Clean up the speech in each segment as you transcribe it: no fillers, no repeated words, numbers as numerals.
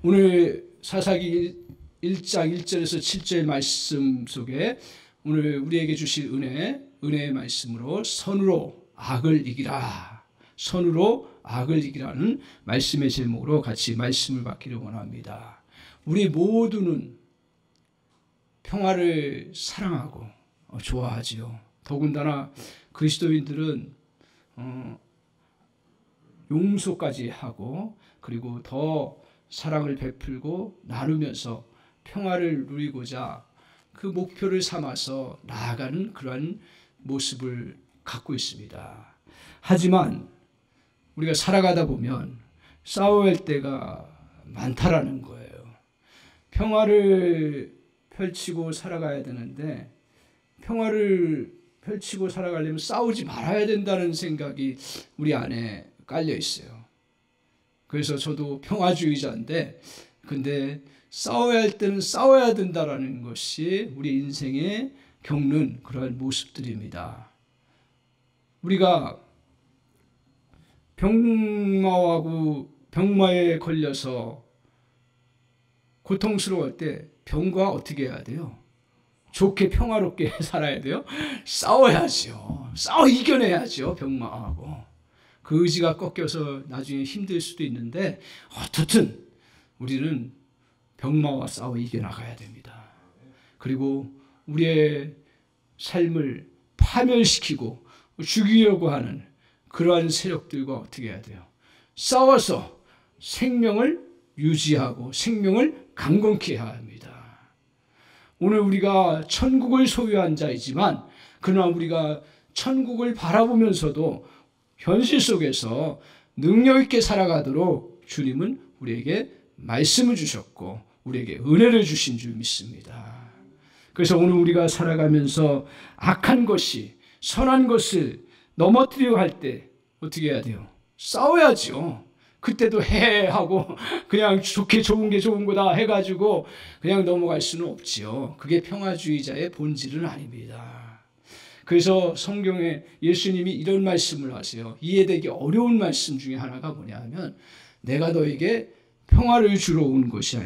오늘 사사기 1장 1절에서 7절 말씀 속에 오늘 우리에게 주실 은혜의 말씀으로 선으로 악을 이기라, 선으로 악을 이기라는 말씀의 제목으로 같이 말씀을 받기를 원합니다. 우리 모두는 평화를 사랑하고 좋아하지요. 더군다나 그리스도인들은 용서까지 하고 그리고 더 사랑을 베풀고 나누면서 평화를 누리고자 그 목표를 삼아서 나아가는 그러한 모습을 갖고 있습니다. 하지만 우리가 살아가다 보면 싸워야 할 때가 많다라는 거예요. 평화를 펼치고 살아가야 되는데 평화를 펼치고 살아가려면 싸우지 말아야 된다는 생각이 우리 안에 깔려 있어요. 그래서 저도 평화주의자인데 근데 싸워야 할 때는 싸워야 된다라는 것이 우리 인생에 겪는 그러한 모습들입니다. 우리가 병마에 걸려서 고통스러울 때 병과 어떻게 해야 돼요? 좋게 평화롭게 살아야 돼요? 싸워야죠. 싸워 이겨내야죠. 병마하고. 그 의지가 꺾여서 나중에 힘들 수도 있는데 어떻든 우리는 병마와 싸워 이겨나가야 됩니다. 그리고 우리의 삶을 파멸시키고 죽이려고 하는 그러한 세력들과 어떻게 해야 돼요? 싸워서 생명을 유지하고 생명을 강건케 해야 합니다. 오늘 우리가 천국을 소유한 자이지만 그러나 우리가 천국을 바라보면서도 현실 속에서 능력 있게 살아가도록 주님은 우리에게 말씀을 주셨고 우리에게 은혜를 주신 줄 믿습니다. 그래서 오늘 우리가 살아가면서 악한 것이 선한 것을 넘어뜨리려 할 때 어떻게 해야 돼요? 싸워야죠. 그때도 하고 그냥 좋게 좋은 게 좋은 거다 해가지고 그냥 넘어갈 수는 없지요. 그게 평화주의자의 본질은 아닙니다. 그래서 성경에 예수님이 이런 말씀을 하세요. 이해되기 어려운 말씀 중에 하나가 뭐냐면 내가 너에게 평화를 주러 온 것이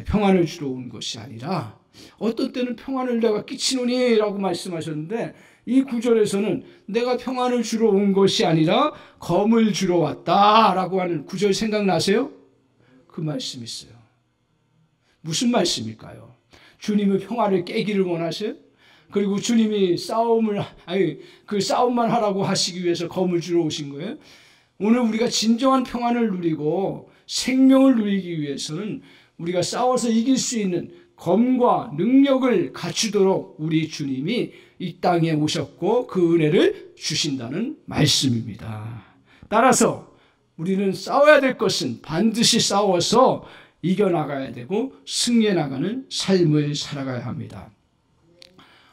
아니라 어떤 때는 평화를 내가 끼치노니 라고 말씀하셨는데 이 구절에서는 내가 평안을 주러 온 것이 아니라 검을 주러 왔다라고 하는 구절 생각나세요? 그 말씀이 있어요. 무슨 말씀일까요? 주님은 평화를 깨기를 원하세요? 그리고 주님이 그 싸움만 하라고 하시기 위해서 검을 주러 오신 거예요? 오늘 우리가 진정한 평안을 누리고 생명을 누리기 위해서는 우리가 싸워서 이길 수 있는 검과 능력을 갖추도록 우리 주님이 이 땅에 오셨고 그 은혜를 주신다는 말씀입니다. 따라서 우리는 싸워야 될 것은 반드시 싸워서 이겨나가야 되고 승리해 나가는 삶을 살아가야 합니다.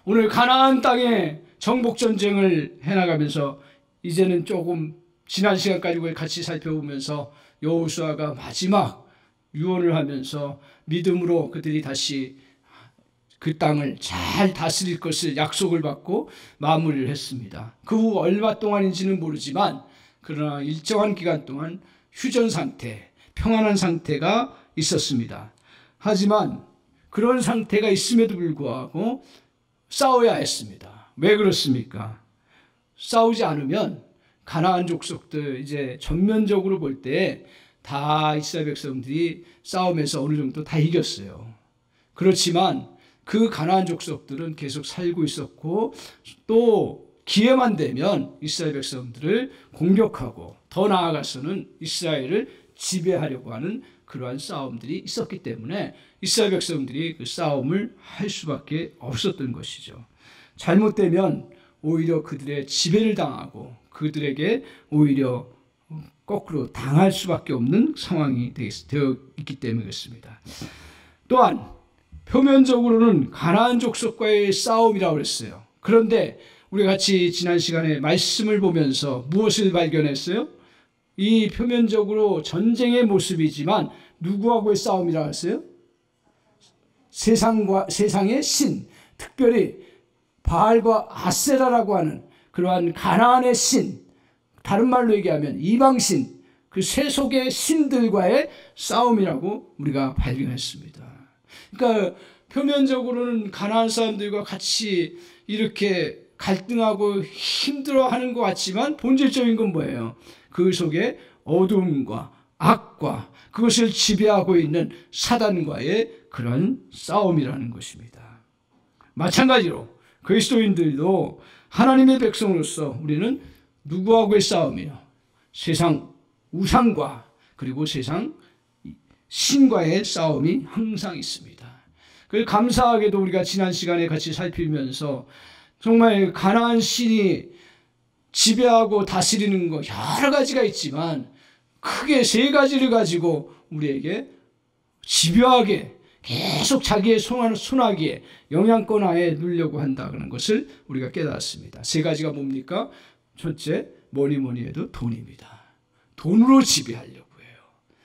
오늘 가나안 땅에 정복전쟁을 해나가면서 이제는 조금 지난 시간까지 같이 살펴보면서 여호수아가 마지막 유언을 하면서 믿음으로 그들이 다시 그 땅을 잘 다스릴 것을 약속을 받고 마무리를 했습니다. 그 후 얼마 동안인지는 모르지만 그러나 일정한 기간 동안 휴전 상태, 평안한 상태가 있었습니다. 하지만 그런 상태가 있음에도 불구하고 싸워야 했습니다. 왜 그렇습니까? 싸우지 않으면 가나안 족속들 이제 전면적으로 볼 때 다 이스라엘 백성들이 싸움에서 어느 정도 다 이겼어요. 그렇지만 그 가나안 족속들은 계속 살고 있었고 또 기회만 되면 이스라엘 백성들을 공격하고 더 나아가서는 이스라엘을 지배하려고 하는 그러한 싸움들이 있었기 때문에 이스라엘 백성들이 그 싸움을 할 수밖에 없었던 것이죠. 잘못되면 오히려 그들의 지배를 당하고 그들에게 오히려 거꾸로 당할 수밖에 없는 상황이 되어 있기 때문에 그렇습니다. 또한 표면적으로는 가나안 족속과의 싸움이라고 했어요. 그런데 우리 같이 지난 시간에 말씀을 보면서 무엇을 발견했어요? 이 표면적으로 전쟁의 모습이지만 누구하고의 싸움이라고 했어요? 세상의 신, 특별히 바알과 아세라라고 하는 그러한 가나안의 신, 다른 말로 얘기하면 이방신, 그 세속의 신들과의 싸움이라고 우리가 발견했습니다. 그러니까 표면적으로는 가나안 사람들과 같이 이렇게 갈등하고 힘들어하는 것 같지만 본질적인 건 뭐예요? 그 속에 어둠과 악과 그것을 지배하고 있는 사단과의 그런 싸움이라는 것입니다. 마찬가지로 그리스도인들도 하나님의 백성으로서 우리는 누구하고의 싸움이요? 세상 우상과 그리고 세상 신과의 싸움이 항상 있습니다. 그래서 감사하게도 우리가 지난 시간에 같이 살피면서 정말 가나안 신이 지배하고 다스리는 거 여러 가지가 있지만 크게 세 가지를 가지고 우리에게 집요하게 계속 자기의 손아귀에 영향권 하에 누려고 한다는 것을 우리가 깨달았습니다. 세 가지가 뭡니까? 첫째, 뭐니 해도 돈입니다. 돈으로 지배하려고 해요.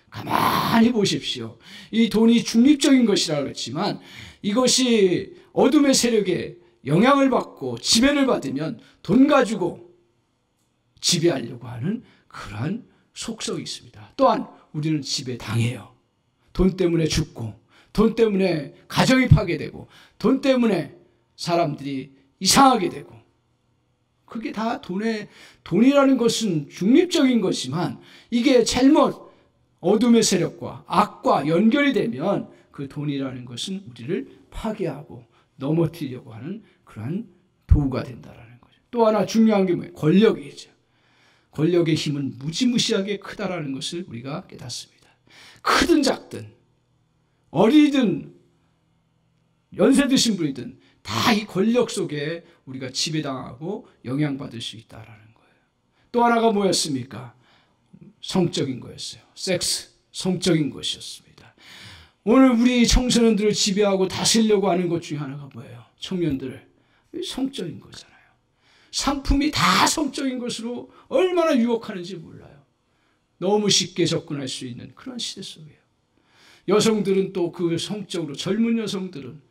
가만히 보십시오. 이 돈이 중립적인 것이라고 했지만 이것이 어둠의 세력에 영향을 받고 지배를 받으면 돈 가지고 지배하려고 하는 그러한 속성이 있습니다. 또한 우리는 지배당해요. 돈 때문에 죽고 돈 때문에 가정이 파괴되고 돈 때문에 사람들이 이상하게 되고 그게 다 돈이라는 것은 중립적인 것이지만 이게 잘못 어둠의 세력과 악과 연결이 되면 그 돈이라는 것은 우리를 파괴하고 넘어뜨리려고 하는 그러한 도구가 된다는 거죠. 또 하나 중요한 게 뭐예요? 권력이죠. 권력의 힘은 무지무시하게 크다라는 것을 우리가 깨닫습니다. 크든 작든 어리든 연세 드신 분이든 다 이 권력 속에 우리가 지배당하고 영향받을 수 있다는 거예요. 또 하나가 뭐였습니까? 성적인 거였어요. 섹스, 성적인 것이었습니다. 오늘 우리 청소년들을 지배하고 다스리려고 하는 것 중에 하나가 뭐예요? 청년들을 성적인 거잖아요. 상품이 다 성적인 것으로 얼마나 유혹하는지 몰라요. 너무 쉽게 접근할 수 있는 그런 시대 속이에요. 여성들은 또 그 성적으로 젊은 여성들은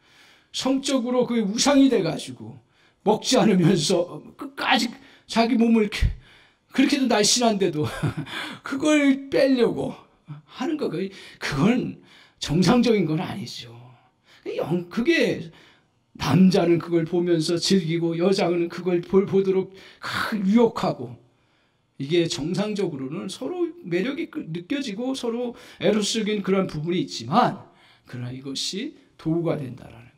성적으로 그 우상이 돼가지고 먹지 않으면서 끝까지 자기 몸을 그렇게도 날씬한데도 그걸 빼려고 하는 거 그건 정상적인 건 아니죠. 그게 남자는 그걸 보면서 즐기고 여자는 그걸 보도록 유혹하고 이게 정상적으로는 서로 매력이 느껴지고 서로 에로스적인 그런 부분이 있지만 그러나 이것이 도구가 된다라는 거예요.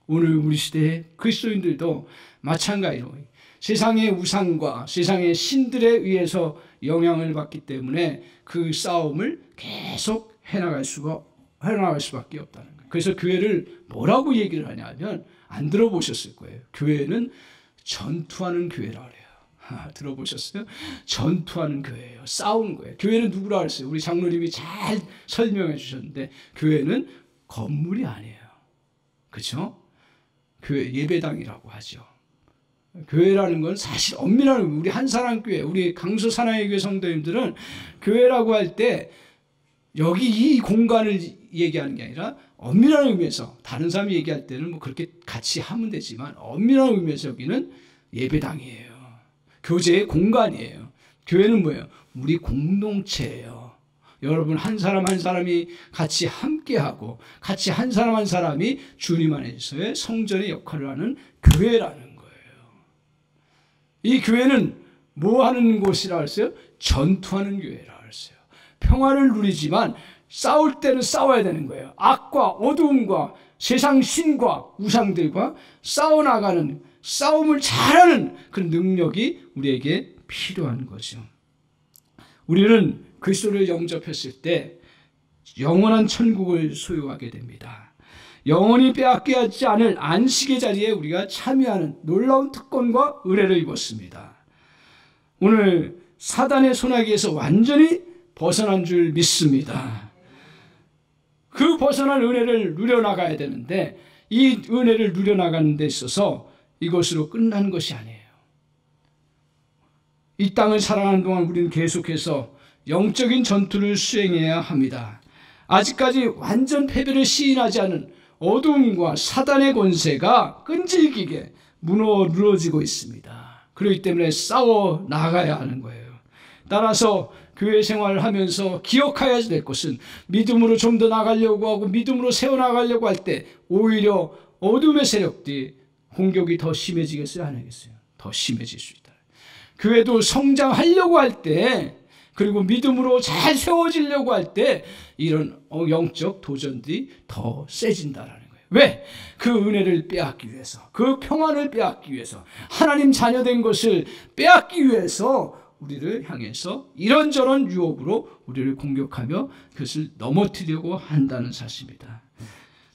오늘 우리 시대의 그리스도인들도 마찬가지로 세상의 우상과 세상의 신들에 의해서 영향을 받기 때문에 그 싸움을 계속 해나갈 수밖에 없다는 거예요. 그래서 교회를 뭐라고 얘기를 하냐면 안 들어보셨을 거예요. 교회는 전투하는 교회라고 해요. 들어보셨어요? 전투하는 교회예요. 싸우는 거예요. 교회는 누구라 그랬어요? 우리 장로님이 잘 설명해 주셨는데 교회는 건물이 아니에요. 그렇죠? 교회 예배당이라고 하죠. 교회라는 건 사실 엄밀한 우리 한사랑교회, 우리 강서 사랑의 교회 성도님들은 교회라고 할 때 여기 이 공간을 얘기하는 게 아니라 엄밀한 의미에서 다른 사람이 얘기할 때는 뭐 그렇게 같이 하면 되지만 엄밀한 의미에서 여기는 예배당이에요. 교제의 공간이에요. 교회는 뭐예요? 우리 공동체예요. 여러분 한 사람 한 사람이 같이 함께하고 같이 한 사람 한 사람이 주님 안에서의 성전의 역할을 하는 교회라는 거예요. 이 교회는 뭐 하는 곳이라 했어요? 전투하는 교회라 했어요. 평화를 누리지만 싸울 때는 싸워야 되는 거예요. 악과 어두움과 세상 신과 우상들과 싸워나가는 싸움을 잘하는 그런 능력이 우리에게 필요한 거죠. 우리는 그리스도를 영접했을 때 영원한 천국을 소유하게 됩니다. 영원히 빼앗기지 않을 안식의 자리에 우리가 참여하는 놀라운 특권과 은혜를 입었습니다. 오늘 사단의 손아귀에서 완전히 벗어난 줄 믿습니다. 그 벗어난 은혜를 누려나가야 되는데 이 은혜를 누려나가는 데 있어서 이것으로 끝난 것이 아니에요. 이 땅을 살아가는 동안 우리는 계속해서 영적인 전투를 수행해야 합니다. 아직까지 완전 패배를 시인하지 않은 어둠과 사단의 권세가 끈질기게 무너지고 있습니다. 그렇기 때문에 싸워 나가야 하는 거예요. 따라서 교회 생활을 하면서 기억해야 될 것은 믿음으로 좀 더 나가려고 하고 믿음으로 세워나가려고 할 때 오히려 어둠의 세력들이 공격이 더 심해지겠어요? 안 하겠어요? 더 심해질 수 있다. 교회도 성장하려고 할 때 그리고 믿음으로 잘 세워지려고 할 때 이런 영적 도전들이 더 세진다라는 거예요. 왜? 그 은혜를 빼앗기 위해서, 그 평안을 빼앗기 위해서, 하나님 자녀된 것을 빼앗기 위해서 우리를 향해서 이런저런 유혹으로 우리를 공격하며 그것을 넘어뜨리려고 한다는 사실입니다.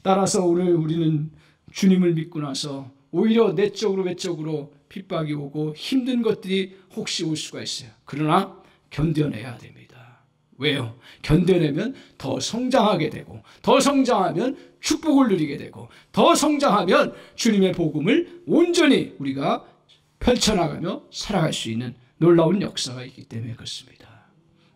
따라서 오늘 우리는 주님을 믿고 나서 오히려 내적으로 외적으로 핍박이 오고 힘든 것들이 혹시 올 수가 있어요. 그러나 견뎌내야 됩니다. 왜요? 견뎌내면 더 성장하게 되고, 더 성장하면 축복을 누리게 되고, 더 성장하면 주님의 복음을 온전히 우리가 펼쳐나가며 살아갈 수 있는 놀라운 역사가 있기 때문에 그렇습니다.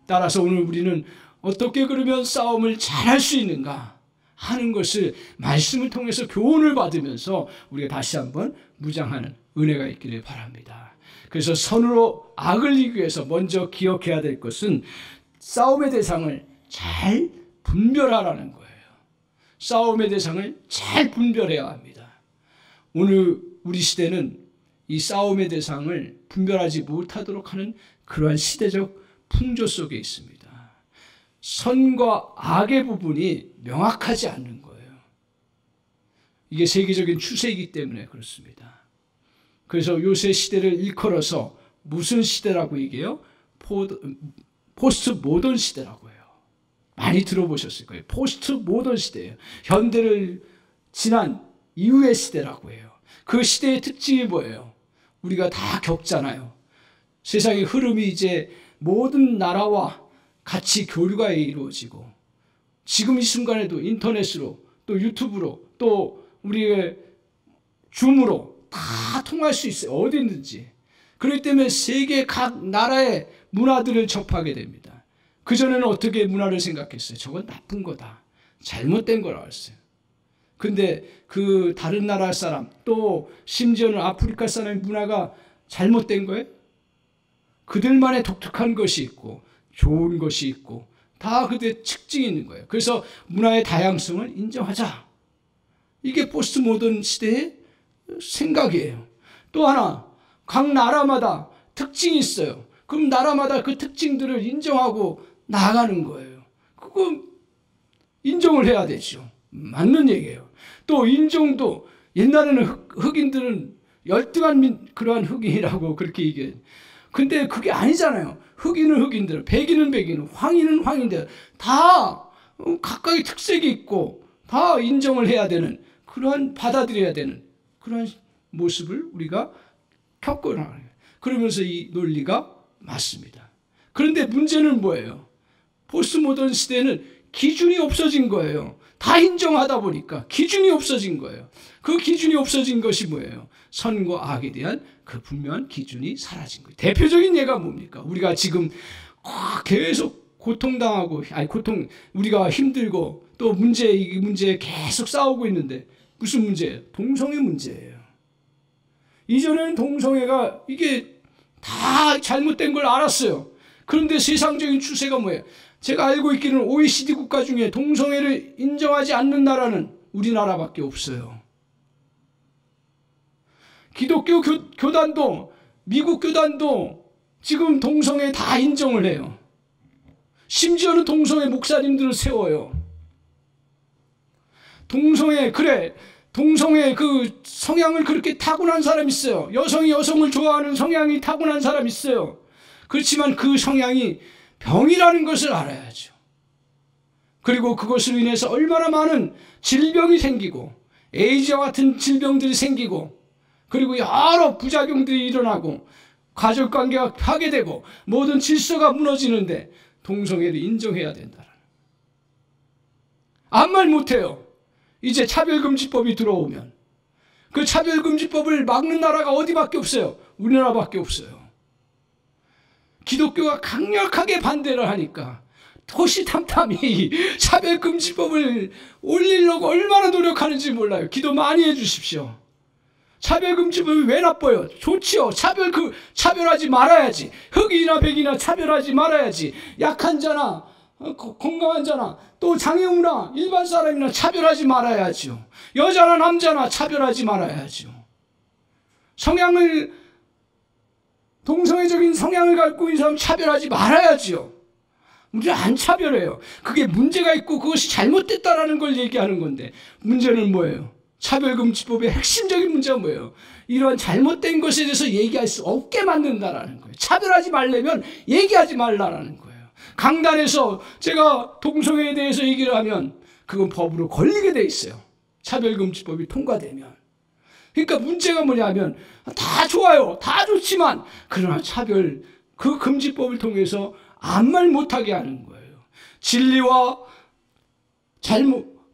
따라서 오늘 우리는 어떻게 그러면 싸움을 잘할 수 있는가 하는 것을 말씀을 통해서 교훈을 받으면서 우리가 다시 한번 무장하는 은혜가 있기를 바랍니다. 그래서 선으로 악을 이기기 위해서 먼저 기억해야 될 것은 싸움의 대상을 잘 분별하라는 거예요. 싸움의 대상을 잘 분별해야 합니다. 오늘 우리 시대는 이 싸움의 대상을 분별하지 못하도록 하는 그러한 시대적 풍조 속에 있습니다. 선과 악의 부분이 명확하지 않는 거예요. 이게 세계적인 추세이기 때문에 그렇습니다. 그래서 요새 시대를 일컬어서 무슨 시대라고 얘기해요? 포스트 모던 시대라고 해요. 많이 들어보셨을 거예요. 포스트 모던 시대예요. 현대를 지난 이후의 시대라고 해요. 그 시대의 특징이 뭐예요? 우리가 다 겪잖아요. 세상의 흐름이 이제 모든 나라와 같이 교류가 이루어지고 지금 이 순간에도 인터넷으로 또 유튜브로 또 우리의 줌으로 다 통할 수 있어요. 어디든지. 그렇기 때문에 세계 각 나라의 문화들을 접하게 됩니다. 그전에는 어떻게 문화를 생각했어요? 저건 나쁜 거다. 잘못된 거라고 했어요. 근데 그 다른 나라 사람 또 심지어는 아프리카 사람의 문화가 잘못된 거예요? 그들만의 독특한 것이 있고 좋은 것이 있고 다 그들의 특징이 있는 거예요. 그래서 문화의 다양성을 인정하자. 이게 포스트 모던 시대의 생각이에요. 또 하나, 각 나라마다 특징이 있어요. 그럼 나라마다 그 특징들을 인정하고 나아가는 거예요. 그거 인정을 해야 되죠. 맞는 얘기예요. 또 인종도 옛날에는 흑인들은 열등한 그러한 흑인이라고 그렇게 얘기해요. 근데 그게 아니잖아요. 흑인은 흑인들, 백인은 백인, 황인은 황인들 다 각각의 특색이 있고 다 인정을 해야 되는 그러한 받아들여야 되는 그러한 모습을 우리가 겪어나가는 거예요. 그러면서 이 논리가 맞습니다. 그런데 문제는 뭐예요? 포스트 모던 시대는 기준이 없어진 거예요. 다 인정하다 보니까 기준이 없어진 거예요. 그 기준이 없어진 것이 뭐예요? 선과 악에 대한 그 분명한 기준이 사라진 거예요. 대표적인 예가 뭡니까? 우리가 지금 계속 고통당하고, 우리가 힘들고 또 이 문제에 계속 싸우고 있는데 무슨 문제예요? 동성애 문제예요. 이전에는 동성애가 이게 다 잘못된 걸 알았어요. 그런데 세상적인 추세가 뭐예요? 제가 알고 있기는 OECD 국가 중에 동성애를 인정하지 않는 나라는 우리나라밖에 없어요. 기독교 교단도 미국 교단도 지금 동성애 다 인정을 해요. 심지어는 동성애 목사님들을 세워요. 동성애 그 성향을 그렇게 타고난 사람 있어요. 여성이 여성을 좋아하는 성향이 타고난 사람 있어요. 그렇지만 그 성향이 병이라는 것을 알아야죠. 그리고 그것으로 인해서 얼마나 많은 질병이 생기고 에이즈와 같은 질병들이 생기고 그리고 여러 부작용들이 일어나고 가족관계가 파괴되고 모든 질서가 무너지는데 동성애를 인정해야 된다. 아무 말 못해요. 이제 차별금지법이 들어오면 그 차별금지법을 막는 나라가 어디밖에 없어요? 우리나라밖에 없어요. 기독교가 강력하게 반대를 하니까 토시탐탐이 차별금지법을 올리려고 얼마나 노력하는지 몰라요. 기도 많이 해주십시오. 차별금지법이 왜 나빠요? 좋지요. 차별하지 말아야지. 흑인이나 백인이나 차별하지 말아야지. 약한 자나 건강한 자나 또 장애우나 일반 사람이나 차별하지 말아야죠. 여자나 남자나 차별하지 말아야죠. 동성애적인 성향을 갖고 있는 사람 차별하지 말아야지요. 우리는 안 차별해요. 그게 문제가 있고 그것이 잘못됐다라는 걸 얘기하는 건데, 문제는 뭐예요? 차별금지법의 핵심적인 문제가 뭐예요? 이러한 잘못된 것에 대해서 얘기할 수 없게 만든다라는 거예요. 차별하지 말려면 얘기하지 말라라는 거예요. 강단에서 제가 동성애에 대해서 얘기를 하면 그건 법으로 걸리게 돼 있어요. 차별금지법이 통과되면. 그러니까 문제가 뭐냐면 다 좋아요. 다 좋지만 그러나 그 금지법을 통해서 아무 말 못하게 하는 거예요. 진리와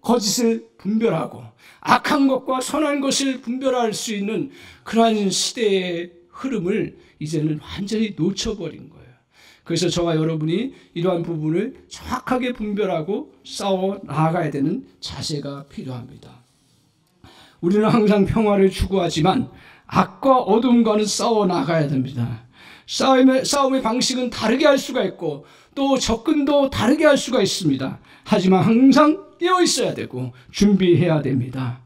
거짓을 분별하고 악한 것과 선한 것을 분별할 수 있는 그러한 시대의 흐름을 이제는 완전히 놓쳐버린 거예요. 그래서 저와 여러분이 이러한 부분을 정확하게 분별하고 싸워 나아가야 되는 자세가 필요합니다. 우리는 항상 평화를 추구하지만 악과 어둠과는 싸워 나가야 됩니다. 싸움의 방식은 다르게 할 수가 있고 또 접근도 다르게 할 수가 있습니다. 하지만 항상 깨어 있어야 되고 준비해야 됩니다.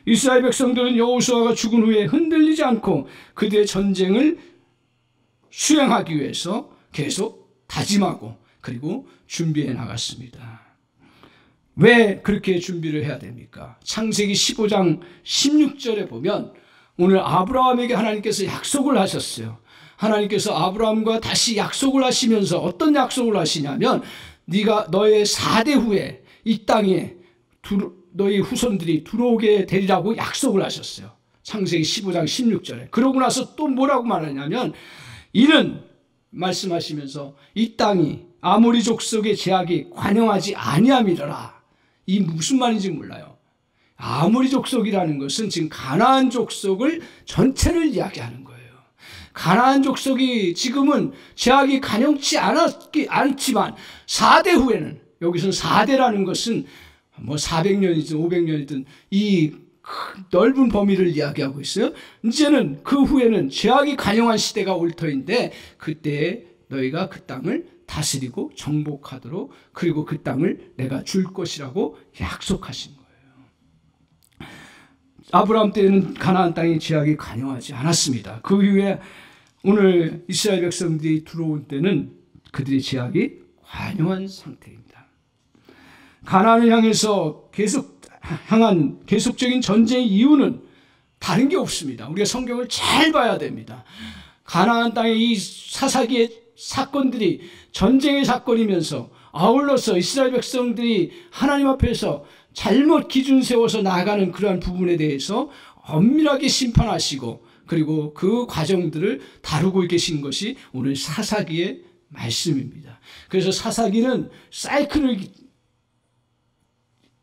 이스라엘 백성들은 여호수아가 죽은 후에 흔들리지 않고 그들의 전쟁을 수행하기 위해서 계속 다짐하고 그리고 준비해 나갔습니다. 왜 그렇게 준비를 해야 됩니까? 창세기 15장 16절에 보면 오늘 아브라함에게 하나님께서 약속을 하셨어요. 하나님께서 아브라함과 다시 약속을 하시면서 어떤 약속을 하시냐면 너의 4대 후에 이 땅에 너희 후손들이 들어오게 되리라고 약속을 하셨어요. 창세기 15장 16절에. 그러고 나서 또 뭐라고 말하냐면 이는 말씀하시면서 이 땅이 아모리 족속의 제약이 관영하지 아니함이라. 이 무슨 말인지 몰라요. 아모리 족속이라는 것은 지금 가나안 족속을 전체를 이야기하는 거예요. 가나안 족속이 지금은 제약이 관영치 않지만 4대 후에는, 여기서는 4대라는 것은 뭐 400년이든 500년이든 이 넓은 범위를 이야기하고 있어요. 이제는 그 후에는 죄악이 관영한 시대가 올 터인데 그때 너희가 그 땅을 다스리고 정복하도록, 그리고 그 땅을 내가 줄 것이라고 약속하신 거예요. 아브라함 때에는 가나안 땅의 죄악이 관영하지 않았습니다. 그 이후에 오늘 이스라엘 백성들이 들어온 때는 그들의 죄악이 관영한 상태입니다. 가나안을 향해서 향한 계속적인 전쟁의 이유는 다른 게 없습니다. 우리가 성경을 잘 봐야 됩니다. 가나안 땅의 이 사사기의 사건들이 전쟁의 사건이면서 아울러서 이스라엘 백성들이 하나님 앞에서 잘못 기준 세워서 나아가는 그러한 부분에 대해서 엄밀하게 심판하시고 그리고 그 과정들을 다루고 계신 것이 오늘 사사기의 말씀입니다. 그래서 사사기는 사이클을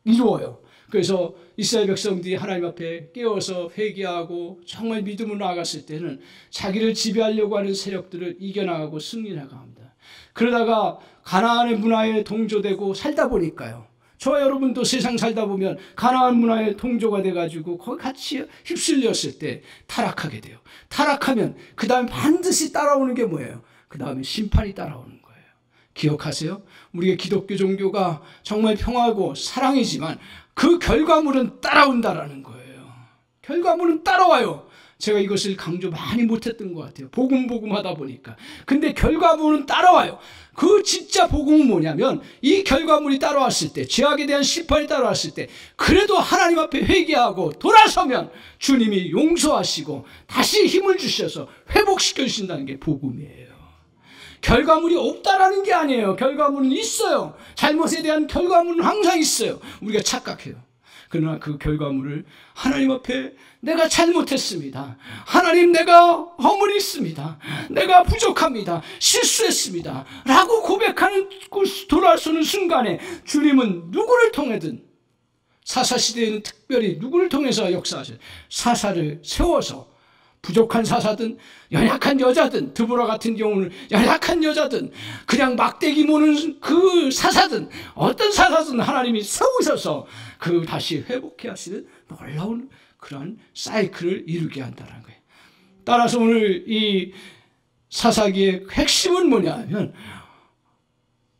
이루어요. 그래서 이스라엘 백성들이 하나님 앞에 깨어서 회개하고 정말 믿음으로 나아갔을 때는 자기를 지배하려고 하는 세력들을 이겨나가고 승리나갑니다. 그러다가 가나안의 문화에 동조되고 살다 보니까요. 저와 여러분도 세상 살다 보면 가나안 문화에 동조가 돼가지고 거기 같이 휩쓸렸을 때 타락하게 돼요. 타락하면 그 다음에 반드시 따라오는 게 뭐예요? 그 다음에 심판이 따라오는 거예요. 기억하세요? 우리의 기독교 종교가 정말 평화고 사랑이지만 그 결과물은 따라온다라는 거예요. 결과물은 따라와요. 제가 이것을 강조 많이 못했던 것 같아요. 복음 하다 보니까. 근데 결과물은 따라와요. 그 진짜 복음은 뭐냐면 이 결과물이 따라왔을 때, 죄악에 대한 심판이 따라왔을 때 그래도 하나님 앞에 회개하고 돌아서면 주님이 용서하시고 다시 힘을 주셔서 회복시켜 주신다는 게 복음이에요. 결과물이 없다라는 게 아니에요. 결과물은 있어요. 잘못에 대한 결과물은 항상 있어요. 우리가 착각해요. 그러나 그 결과물을 하나님 앞에 내가 잘못했습니다. 하나님, 내가 허물이 있습니다. 내가 부족합니다. 실수했습니다. 라고 고백하는 돌아서는 순간에 주님은 누구를 통해든, 사사시대에는 특별히 누구를 통해서 역사하셔요? 사사를 세워서 부족한 사사든 연약한 여자든 드보라 같은 경우는 연약한 여자든 그냥 막대기 모는 그 사사든 어떤 사사든 하나님이 세우셔서 그 다시 회복해 하시는 놀라운 그러한 사이클을 이루게 한다는 거예요. 따라서 오늘 이 사사기의 핵심은 뭐냐 하면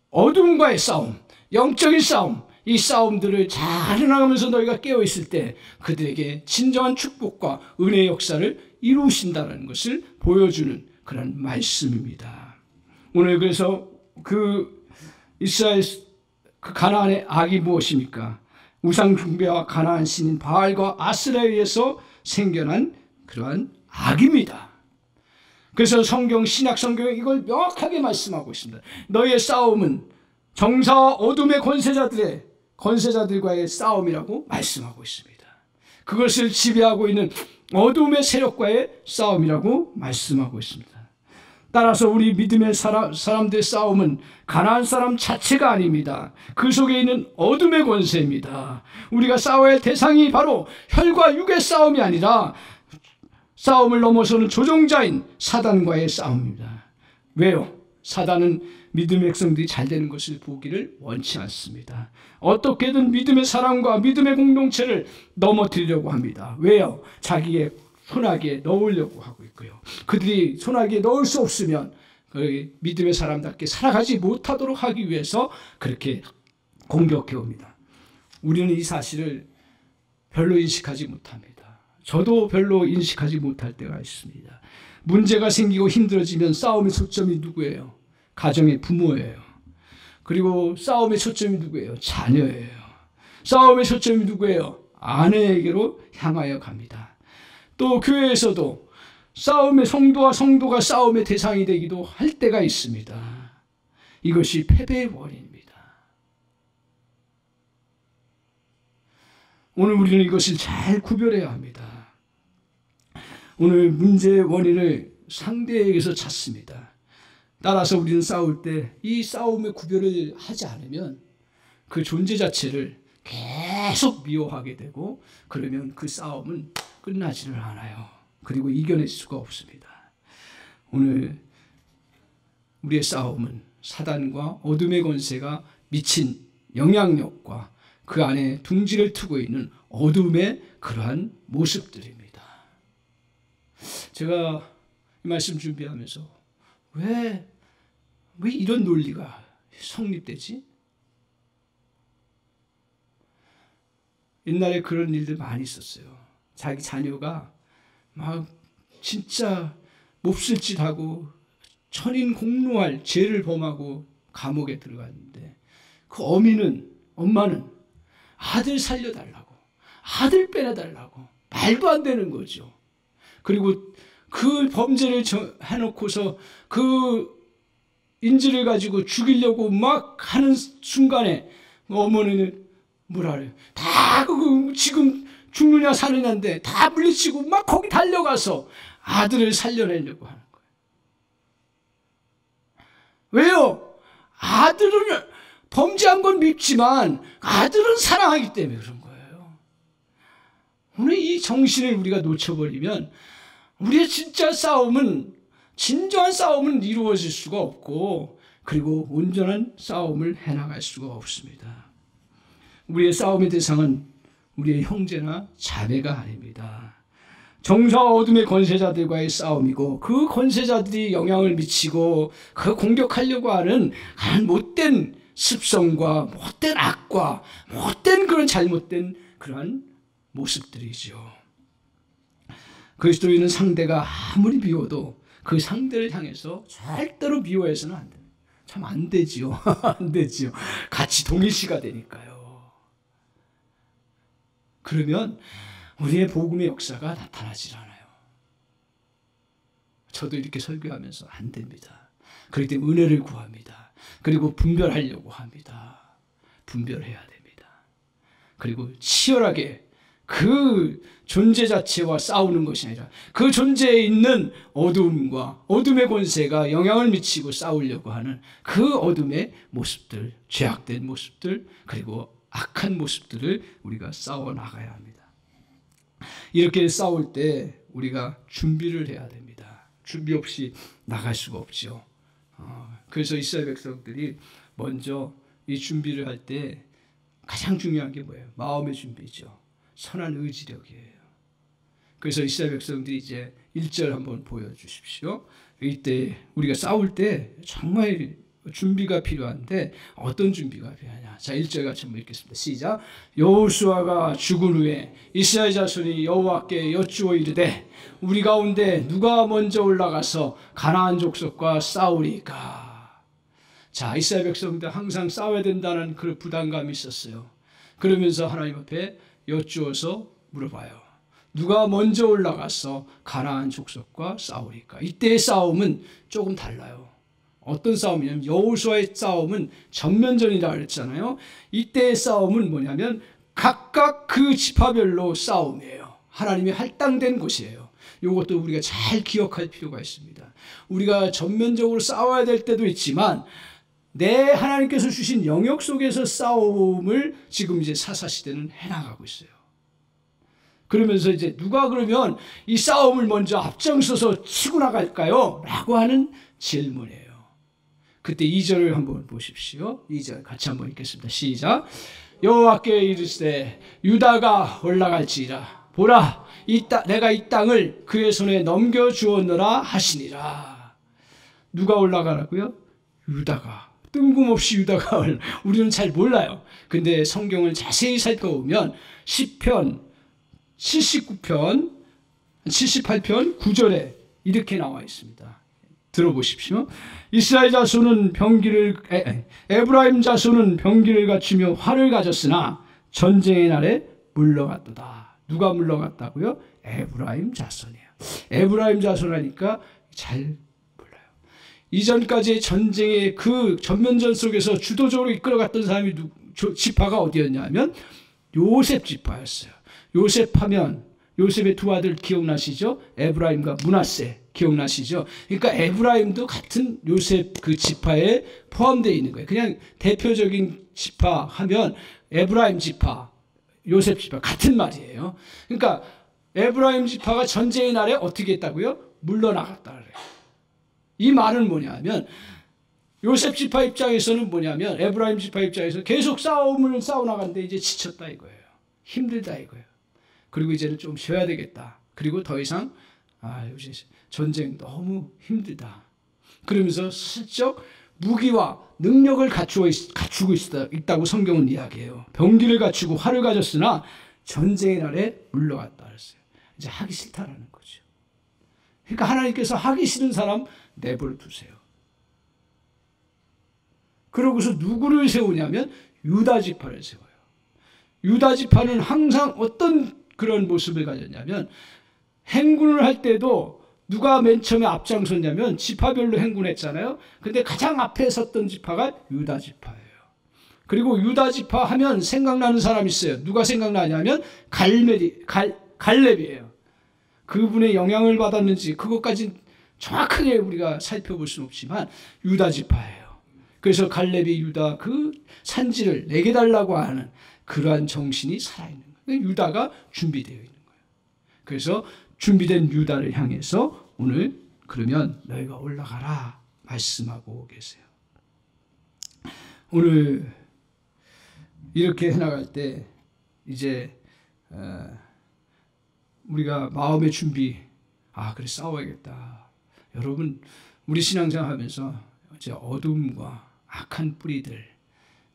어둠과의 싸움, 영적인 싸움, 이 싸움들을 잘 해나가면서 너희가 깨어있을 때 그들에게 진정한 축복과 은혜의 역사를 이루신다는 것을 보여주는 그런 말씀입니다. 오늘 그래서 그 이스라엘 그 가나안의 악이 무엇입니까? 우상 숭배와 가나안 신인 바알과 아스라에 의해서 생겨난 그러한 악입니다. 그래서 신약 성경에 이걸 명확하게 말씀하고 있습니다. 너희의 싸움은 정사와 어둠의 권세자들과의 싸움이라고 말씀하고 있습니다. 그것을 지배하고 있는 어둠의 세력과의 싸움이라고 말씀하고 있습니다. 따라서 우리 믿음의 사람들의 싸움은 가나안 사람 자체가 아닙니다. 그 속에 있는 어둠의 권세입니다. 우리가 싸워야 할 대상이 바로 혈과 육의 싸움이 아니라 싸움을 넘어서는 조종자인 사단과의 싸움입니다. 왜요? 사단은 믿음의 백성들이 잘 되는 것을 보기를 원치 않습니다. 어떻게든 믿음의 사람과 믿음의 공동체를 넘어뜨리려고 합니다. 왜요? 자기의 손아귀에 넣으려고 하고 있고요. 그들이 손아귀에 넣을 수 없으면 믿음의 사람답게 살아가지 못하도록 하기 위해서 그렇게 공격해 옵니다. 우리는 이 사실을 별로 인식하지 못합니다. 저도 별로 인식하지 못할 때가 있습니다. 문제가 생기고 힘들어지면 싸움의 초점이 누구예요? 가정의 부모예요. 그리고 싸움의 초점이 누구예요? 자녀예요. 싸움의 초점이 누구예요? 아내에게로 향하여 갑니다. 또 교회에서도 싸움의 성도가 싸움의 대상이 되기도 할 때가 있습니다. 이것이 패배의 원인입니다. 오늘 우리는 이것을 잘 구별해야 합니다. 오늘 문제의 원인을 상대에게서 찾습니다. 따라서 우리는 싸울 때 이 싸움의 구별을 하지 않으면 그 존재 자체를 계속 미워하게 되고 그러면 그 싸움은 끝나지를 않아요. 그리고 이겨낼 수가 없습니다. 오늘 우리의 싸움은 사단과 어둠의 권세가 미친 영향력과 그 안에 둥지를 트고 있는 어둠의 그러한 모습들입니다. 제가 이 말씀 준비하면서 왜 이런 논리가 성립되지? 옛날에 그런 일들 많이 있었어요. 자기 자녀가 막 진짜 몹쓸 짓하고 천인공노할 죄를 범하고 감옥에 들어갔는데 그 엄마는 아들 살려달라고, 아들 빼내달라고 말도 안 되는 거죠. 그리고 그 범죄를 해놓고서 그 인질을 가지고 죽이려고 막 하는 순간에 어머니는 뭐라 그래요? 다 지금 죽느냐 사느냐인데 다 물리치고 막 거기 달려가서 아들을 살려내려고 하는 거예요. 왜요? 아들은 범죄한 건 밉지만 아들은 사랑하기 때문에 그런 거예요. 오늘 이 정신을 우리가 놓쳐버리면 우리의 진정한 싸움은 이루어질 수가 없고 그리고 온전한 싸움을 해나갈 수가 없습니다. 우리의 싸움의 대상은 우리의 형제나 자매가 아닙니다. 정사와 어둠의 권세자들과의 싸움이고 그 권세자들이 영향을 미치고 그 공격하려고 하는 못된 습성과 못된 악과 못된 그런 잘못된 그러한 모습들이죠. 그리스도인은 상대가 아무리 미워도 그 상대를 향해서 절대로 미워해서는 안 돼요. 참 안 되지요. 안 되지요. 같이 동일시가 되니까요. 그러면 우리의 복음의 역사가 나타나질 않아요. 저도 이렇게 설교하면서 안 됩니다. 그렇기 때문에 은혜를 구합니다. 그리고 분별하려고 합니다. 분별해야 됩니다. 그리고 치열하게 그 존재 자체와 싸우는 것이 아니라 그 존재에 있는 어둠과 어둠의 권세가 영향을 미치고 싸우려고 하는 그 어둠의 모습들, 죄악된 모습들, 그리고 악한 모습들을 우리가 싸워 나가야 합니다. 이렇게 싸울 때 우리가 준비를 해야 됩니다. 준비 없이 나갈 수가 없죠. 그래서 이스라엘 백성들이 먼저 이 준비를 할 때 가장 중요한 게 뭐예요? 마음의 준비죠. 선한 의지력이에요. 그래서 이스라엘 백성들이 이제 1절 한번 보여주십시오. 이때 우리가 싸울 때 정말 준비가 필요한데 어떤 준비가 필요하냐. 자, 1절 같이 한번 읽겠습니다. 시작. 여호수아가 죽은 후에 이스라엘 자손이 여호와께 여쭈어 이르되 우리 가운데 누가 먼저 올라가서 가나안 족속과 싸우리까. 자, 이스라엘 백성들 항상 싸워야 된다는 그런 부담감이 있었어요. 그러면서 하나님 앞에 여쭈어서 물어봐요. 누가 먼저 올라가서 가나안 족속과 싸우리까. 이때의 싸움은 조금 달라요. 어떤 싸움이냐면 여호수아의 싸움은 전면전이라고 그랬잖아요. 이때의 싸움은 뭐냐면 각각 그 지파별로 싸움이에요. 하나님이 할당된 곳이에요. 이것도 우리가 잘 기억할 필요가 있습니다. 우리가 전면적으로 싸워야 될 때도 있지만 내 하나님께서 주신 영역 속에서 싸움을 지금 이제 사사시대는 해나가고 있어요. 그러면서 이제 누가 그러면 이 싸움을 먼저 앞장서서 치고 나갈까요? 라고 하는 질문이에요. 그때 2절을 한번 보십시오. 2절 같이 한번 읽겠습니다. 시작. 여호와께 이르시되 유다가 올라갈지라 보라 내가 이 땅을 그의 손에 넘겨주었노라 하시니라. 누가 올라가라고요? 유다가. 뜬금없이 유다가 우리는 잘 몰라요. 근데 성경을 자세히 살펴보면 시편 79편 78편 9절에 이렇게 나와 있습니다. 들어보십시오. 이스라엘 자손은 에브라임 자손은 병기를 갖추며 활을 가졌으나 전쟁의 날에 물러갔도다. 누가 물러갔다고요? 에브라임 자손이에요. 에브라임 자손 하니까 잘 몰라요. 이전까지 전쟁의 그 전면전 속에서 주도적으로 이끌어갔던 사람이 지파가 어디였냐면 요셉 지파였어요. 요셉 하면 요셉의 두 아들 기억나시죠? 에브라임과 므낫세 기억나시죠? 그러니까 에브라임도 같은 요셉 그 지파에 포함되어 있는 거예요. 그냥 대표적인 지파 하면 에브라임 지파, 요셉 지파 같은 말이에요. 그러니까 에브라임 지파가 전쟁의 날에 어떻게 했다고요? 물러나갔다 그래요. 이 말은 뭐냐면 요셉 지파 입장에서는 뭐냐면 에브라임 지파 입장에서 계속 싸움을 싸워나가는데 이제 지쳤다 이거예요. 힘들다 이거예요. 그리고 이제는 좀 쉬어야 되겠다. 그리고 더 이상 요새 전쟁 너무 힘들다. 그러면서 슬쩍 무기와 능력을 갖추고 있다고 성경은 이야기해요. 병기를 갖추고 활을 가졌으나 전쟁의 날에 물러갔다 그랬어요. 이제 하기 싫다라는 거죠. 그러니까 하나님께서 하기 싫은 사람 내버려 두세요. 그러고서 누구를 세우냐면 유다 지파를 세워요. 유다 지파는 항상 어떤 그런 모습을 가졌냐면 행군을 할 때도 누가 맨 처음에 앞장섰냐면 지파별로 행군했잖아요. 근데 가장 앞에 섰던 지파가 유다 지파예요. 그리고 유다 지파 하면 생각나는 사람이 있어요. 누가 생각나냐면 갈렙이에요. 그분의 영향을 받았는지 그것까지 정확하게 우리가 살펴볼 수는 없지만 유다 지파예요. 그래서 갈렙이 유다 그 산지를 내게 달라고 하는 그러한 정신이 살아있는 거예요. 유다가 준비되어 있는 거예요. 그래서 준비된 유다를 향해서 오늘 그러면 너희가 올라가라 말씀하고 계세요. 오늘 이렇게 해나갈 때 이제 우리가 마음의 준비 그래 싸워야겠다. 여러분 우리 신앙생활 하면서 이제 어둠과 악한 뿌리들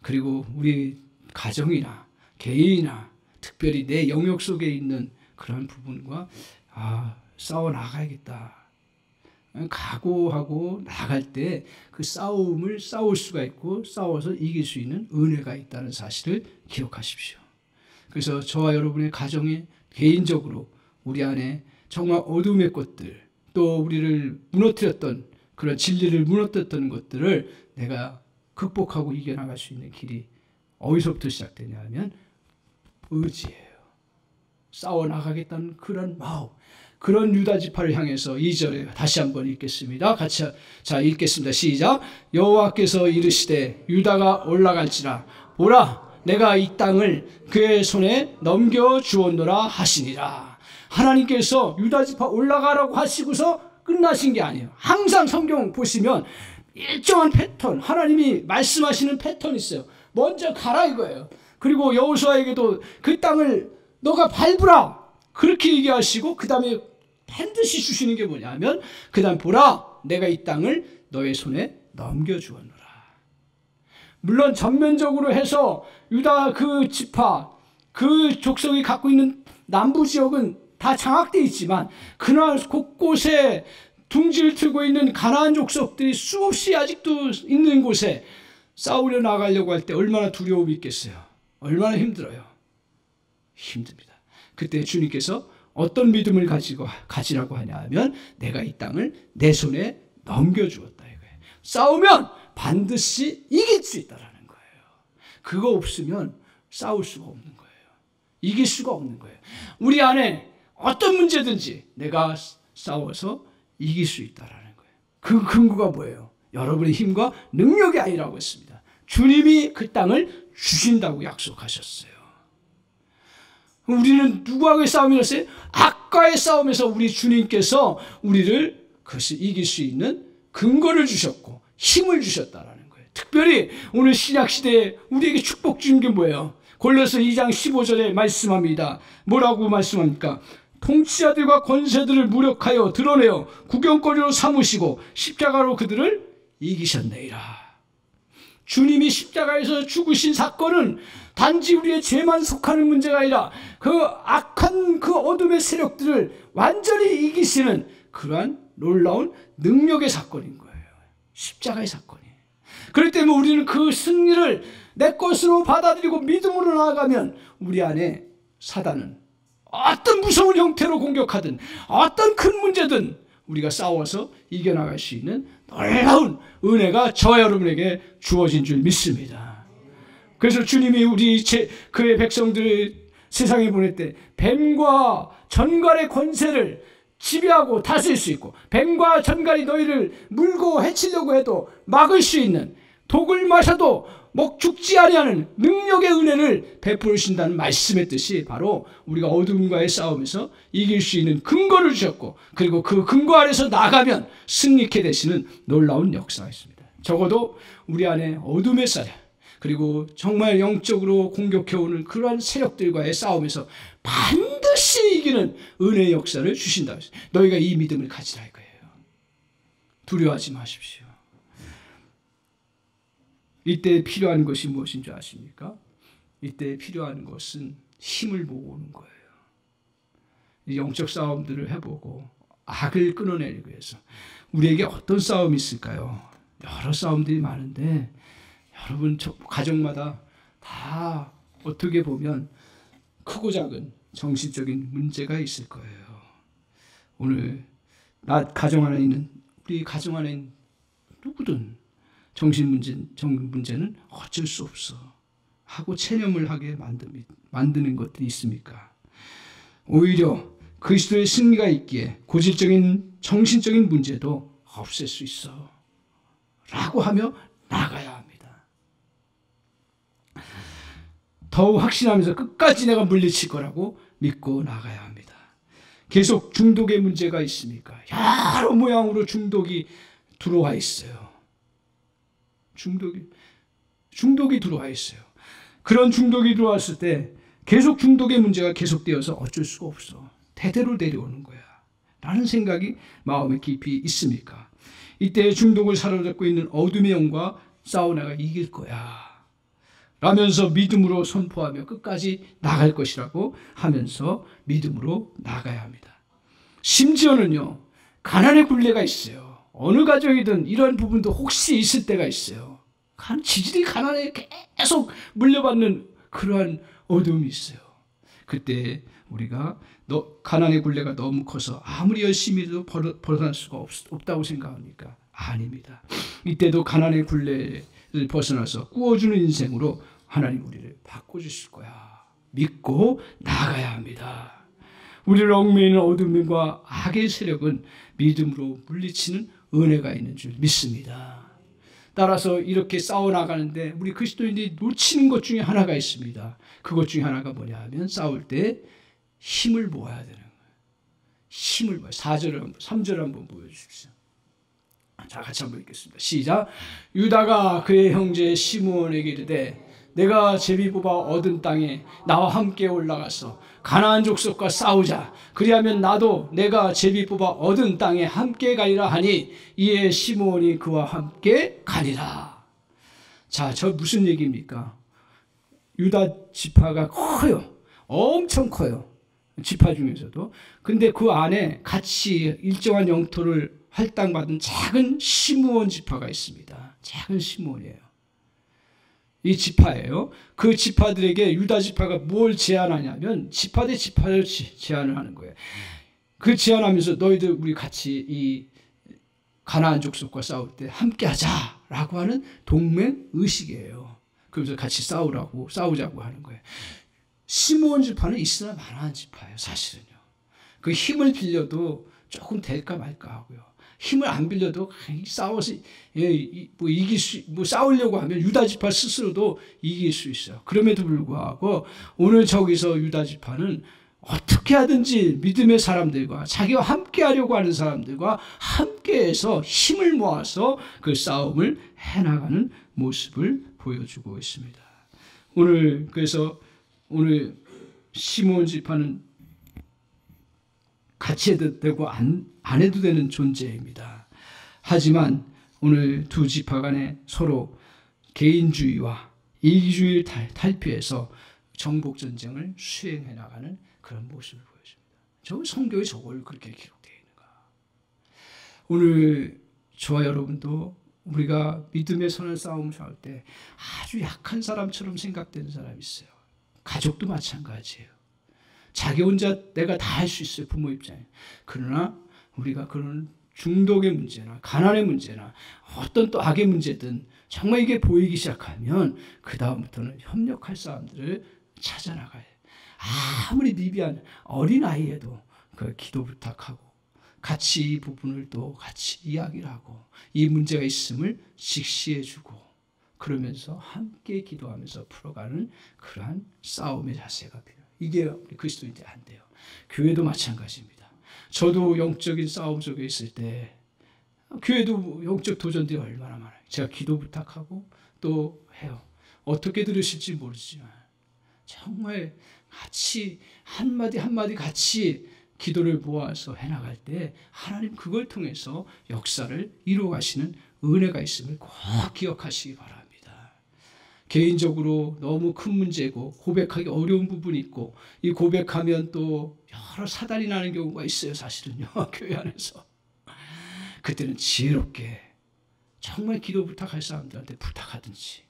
그리고 우리 가정이나 개인이나 특별히 내 영역 속에 있는 그런 부분과 싸워 나가야겠다. 각오하고 나갈 때 그 싸움을 싸울 수가 있고 싸워서 이길 수 있는 은혜가 있다는 사실을 기억하십시오. 그래서 저와 여러분의 가정에 개인적으로 우리 안에 정말 어둠의 것들 또 우리를 무너뜨렸던 그런 진리를 무너뜨렸던 것들을 내가 극복하고 이겨나갈 수 있는 길이 어디서부터 시작되냐 하면 의지예요. 싸워나가겠다는 그런 마음 그런 유다 지파를 향해서 2절에 다시 한번 읽겠습니다. 같이 읽겠습니다. 시작. 여호와께서 이르시되 유다가 올라갈지라 보라 내가 이 땅을 그의 손에 넘겨주었노라 하시니라. 하나님께서 유다 지파 올라가라고 하시고서 끝나신 게 아니에요. 항상 성경 보시면 일정한 패턴, 하나님이 말씀하시는 패턴이 있어요. 먼저 가라 이거예요. 그리고 여호수아에게도 그 땅을 너가 밟으라 그렇게 얘기하시고 그 다음에 반드시 주시는 게 뭐냐면 그 다음 보라 내가 이 땅을 너의 손에 넘겨주었노라. 물론 전면적으로 해서 유다 그 지파 그 족속이 갖고 있는 남부 지역은 다 장악되어 있지만 그날 곳곳에 둥지를 틀고 있는 가나안 족속들이 수없이 아직도 있는 곳에 싸우려 나가려고 할 때 얼마나 두려움이 있겠어요. 얼마나 힘들어요. 힘듭니다. 그때 주님께서 어떤 믿음을 가지라고 하냐 하면 내가 이 땅을 내 손에 넘겨주었다 이거예요. 싸우면 반드시 이길 수 있다라는 거예요. 그거 없으면 싸울 수가 없는 거예요. 이길 수가 없는 거예요. 우리 안에 어떤 문제든지 내가 싸워서 이길 수 있다라는 거예요. 그 근거가 뭐예요? 여러분의 힘과 능력이 아니라고 했습니다. 주님이 그 땅을 주신다고 약속하셨어요. 우리는 누구와의 싸움이었어요? 악과의 싸움에서 우리 주님께서 우리를 그것을 이길 수 있는 근거를 주셨고 힘을 주셨다라는 거예요. 특별히 오늘 신약시대에 우리에게 축복 주신 게 뭐예요? 골로새 2장 15절에 말씀합니다. 뭐라고 말씀합니까? 통치자들과 권세들을 무력하여 드러내어 구경거리로 삼으시고 십자가로 그들을 이기셨네이라. 주님이 십자가에서 죽으신 사건은 단지 우리의 죄만 속하는 문제가 아니라 그 악한 그 어둠의 세력들을 완전히 이기시는 그러한 놀라운 능력의 사건인 거예요. 십자가의 사건이에요. 그렇기 때문에 우리는 그 승리를 내 것으로 받아들이고 믿음으로 나아가면 우리 안에 사단은 어떤 무서운 형태로 공격하든 어떤 큰 문제든 우리가 싸워서 이겨나갈 수 있는 놀라운 은혜가 저와 여러분에게 주어진 줄 믿습니다. 그래서 주님이 그의 백성들을 세상에 보낼 때 뱀과 전갈의 권세를 지배하고 다스릴 수 있고 뱀과 전갈이 너희를 물고 해치려고 해도 막을 수 있는 독을 마셔도 죽지 아니하는 능력의 은혜를 베푸신다는 말씀의 뜻이 바로 우리가 어둠과의 싸움에서 이길 수 있는 근거를 주셨고 그리고 그 근거 아래서 나가면 승리케 되시는 놀라운 역사가 있습니다. 적어도 우리 안에 어둠의 사력 그리고 정말 영적으로 공격해오는 그러한 세력들과의 싸움에서 반드시 이기는 은혜의 역사를 주신다. 너희가 이 믿음을 가지라 이거예요. 두려워하지 마십시오. 이때 필요한 것이 무엇인 줄 아십니까? 이때 필요한 것은 힘을 모으는 거예요. 영적 싸움들을 해보고 악을 끊어내기 위해서 우리에게 어떤 싸움이 있을까요? 여러 싸움들이 많은데 여러분 가정마다 다 어떻게 보면 크고 작은 정신적인 문제가 있을 거예요. 오늘 가정 안에 있는 우리 가정 안에 있는 누구든 정신 문제는 어쩔 수 없어 하고 체념을 하게 만드는 것들이 있습니까? 오히려 그리스도의 승리가 있기에 고질적인 정신적인 문제도 없앨 수 있어 라고 하며 나가야 합니다. 더욱 확신하면서 끝까지 내가 물리칠 거라고 믿고 나가야 합니다. 계속 중독의 문제가 있습니까? 여러 모양으로 중독이 들어와 있어요. 중독이 들어와 있어요. 그런 중독이 들어왔을 때 계속 중독의 문제가 계속되어서 어쩔 수가 없어. 대대로 내려오는 거야. 라는 생각이 마음에 깊이 있습니까? 이때 중독을 사로잡고 있는 어둠의 영과 싸워 내가 이길 거야. 라면서 믿음으로 선포하며 끝까지 나갈 것이라고 하면서 믿음으로 나가야 합니다. 심지어는요. 가난의 굴레가 있어요. 어느 가정이든 이런 부분도 혹시 있을 때가 있어요. 지질이 가난에 계속 물려받는 그러한 어둠이 있어요. 그때 우리가 가난의 굴레가 너무 커서 아무리 열심히 해도 벗어날 수가 없다고 생각합니까? 아닙니다. 이때도 가난의 굴레를 벗어나서 꾸어주는 인생으로 하나님 우리를 바꿔주실 거야. 믿고 나가야 합니다. 우리를 얽매이는 어둠과 악의 세력은 믿음으로 물리치는 은혜가 있는 줄 믿습니다. 따라서 이렇게 싸워나가는데 우리 그리스도인들이 놓치는 것 중에 하나가 있습니다. 그것 중에 하나가 뭐냐 하면 싸울 때 힘을 모아야 되는 거예요. 힘을 모아. 4절, 3절 한번 보여주십시오. 자, 같이 한번 읽겠습니다. 시작. 유다가 그의 형제 시므온에게 이르되 내가 제비 뽑아 얻은 땅에 나와 함께 올라가서 가나안 족속과 싸우자. 그리하면 나도 내가 제비 뽑아 얻은 땅에 함께 가리라 하니 이에 시므온이 그와 함께 가니라. 자, 저 무슨 얘기입니까? 유다 지파가 커요. 엄청 커요. 지파 중에서도. 근데 그 안에 같이 일정한 영토를 할당받은 작은 시므온 지파가 있습니다. 작은 시므온이에요. 이 지파예요. 그 지파들에게 유다 지파가 뭘 제안하냐면 지파 대 지파를 제안을 하는 거예요. 그 제안하면서 너희들 우리 같이 이 가나안 족속과 싸울 때 함께 하자라고 하는 동맹 의식이에요. 그래서 같이 싸우자고 하는 거예요. 시므온 지파는 이스라엘 만한 지파예요. 사실은요. 그 힘을 빌려도 조금 될까 말까 하고요. 힘을 안 빌려도 싸워서 싸우려고 하면 유다 지파 스스로도 이길 수 있어요. 그럼에도 불구하고 오늘 저기서 유다 지파는 어떻게 하든지 믿음의 사람들과 자기와 함께 하려고 하는 사람들과 함께해서 힘을 모아서 그 싸움을 해나가는 모습을 보여주고 있습니다. 그래서 오늘 시므온 지파는 같이 해도 되고 안 해도 되는 존재입니다. 하지만 오늘 두 지파 간에 서로 개인주의와 이기주의를 탈피해서 정복전쟁을 수행해 나가는 그런 모습을 보여줍니다. 저 성경에 저걸 그렇게 기록되어 있는가. 오늘 저와 여러분도 우리가 믿음의 선한 싸움을 싸울 때 아주 약한 사람처럼 생각되는 사람이 있어요. 가족도 마찬가지예요. 자기 혼자 내가 다 할 수 있어요. 부모 입장에. 그러나 우리가 그런 중독의 문제나 가난의 문제나 어떤 또 악의 문제든 정말 이게 보이기 시작하면 그 다음부터는 협력할 사람들을 찾아 나가야 돼요. 아무리 미비한 어린아이에도 그 기도 부탁하고 같이 이 부분을 또 같이 이야기를 하고 이 문제가 있음을 직시해주고 그러면서 함께 기도하면서 풀어가는 그러한 싸움의 자세가 필요해요. 이게 우리 그리스도인들 안 돼요. 교회도 마찬가지입니다. 저도 영적인 싸움 속에 있을 때 교회도 영적 도전들이 얼마나 많아요. 제가 기도 부탁하고 또 해요. 어떻게 들으실지 모르지만 정말 같이 한마디 한마디 같이 기도를 모아서 해나갈 때 하나님 그걸 통해서 역사를 이루어가시는 은혜가 있음을 꼭 기억하시기 바랍니다. 개인적으로 너무 큰 문제고 고백하기 어려운 부분이 있고 이 고백하면 또 여러 사단이 나는 경우가 있어요. 사실은요. 교회 안에서. 그때는 지혜롭게 정말 기도 부탁할 사람들한테 부탁하든지